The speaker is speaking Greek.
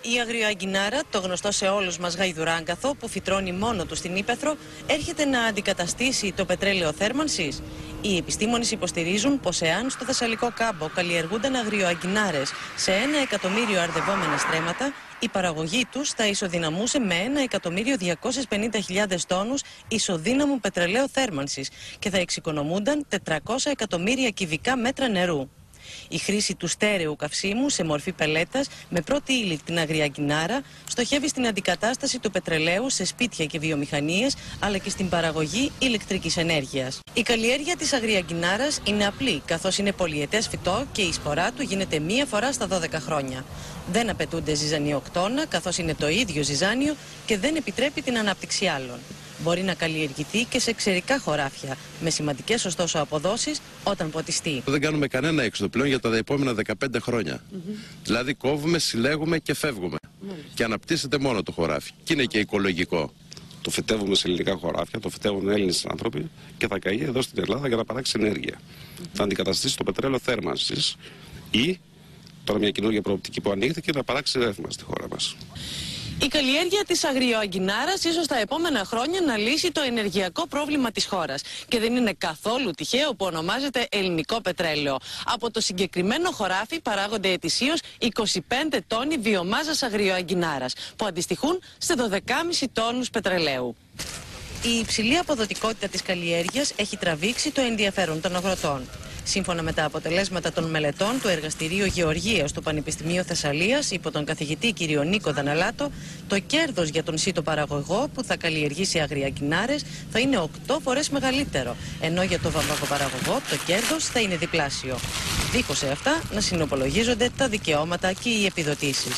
Η αγριοαγκινάρα, το γνωστό σε όλους μας γαϊδουράγκαθο που φυτρώνει μόνο του στην ύπαιθρο, έρχεται να αντικαταστήσει το πετρέλαιο θέρμανσης. Οι επιστήμονες υποστηρίζουν πως εάν στο Θεσσαλικό κάμπο καλλιεργούνταν αγριοαγκινάρες σε 1 εκατομμύριο αρδευόμενα στρέμματα, η παραγωγή τους θα ισοδυναμούσε με 1.250.000 τόνους ισοδύναμου πετρελαίου θέρμανσης και θα εξοικονομούνταν 400 εκατομμύρια κυβικά μέτρα νερού. Η χρήση του στέρεου καυσίμου σε μορφή πελέτας με πρώτη ύλη την αγριαγκινάρα στοχεύει στην αντικατάσταση του πετρελαίου σε σπίτια και βιομηχανίες, αλλά και στην παραγωγή ηλεκτρικής ενέργειας. Η καλλιέργεια της αγριαγκινάρας είναι απλή, καθώς είναι πολυετές φυτό και η σπορά του γίνεται μία φορά στα 12 χρόνια. Δεν απαιτούνται ζυζανιοκτώνα, καθώς είναι το ίδιο ζυζάνιο και δεν επιτρέπει την ανάπτυξη άλλων. Μπορεί να καλλιεργηθεί και σε ξερικά χωράφια, με σημαντικές ωστόσο αποδόσεις όταν ποτιστεί. Δεν κάνουμε κανένα έξοδο πλέον για τα επόμενα 15 χρόνια. Δηλαδή κόβουμε, συλλέγουμε και φεύγουμε. Και αναπτύσσεται μόνο το χωράφι. Και είναι και οικολογικό. Το φυτεύουμε σε ελληνικά χωράφια, το φυτεύουν Έλληνες άνθρωποι και θα καεί εδώ στην Ελλάδα για να παράξει ενέργεια. Θα αντικαταστήσει το πετρέλαιο θέρμανσης ή τώρα μια καινούργια προοπτική που ανοίχθηκε να παράξει ρεύμα στη χώρα μας. Η καλλιέργεια της αγριοαγκινάρας ίσως τα επόμενα χρόνια να λύσει το ενεργειακό πρόβλημα της χώρας. Και δεν είναι καθόλου τυχαίο που ονομάζεται ελληνικό πετρέλαιο. Από το συγκεκριμένο χωράφι παράγονται ετησίως 25 τόνοι βιομάζας αγριοαγκινάρας, που αντιστοιχούν σε 12,5 τόνους πετρελαίου. Η υψηλή αποδοτικότητα της καλλιέργειας έχει τραβήξει το ενδιαφέρον των αγροτών. Σύμφωνα με τα αποτελέσματα των μελετών του Εργαστηρίου Γεωργίας του Πανεπιστημίου Θεσσαλίας υπό τον καθηγητή κ. Νίκο Δαναλάτο, το κέρδος για τον σύτο παραγωγό που θα καλλιεργήσει αγριαγκινάρες θα είναι 8 φορές μεγαλύτερο, ενώ για το βαμβακοπαραγωγό το κέρδος θα είναι διπλάσιο. Δίχως σε αυτά να συνυπολογίζονται τα δικαιώματα και οι επιδοτήσεις.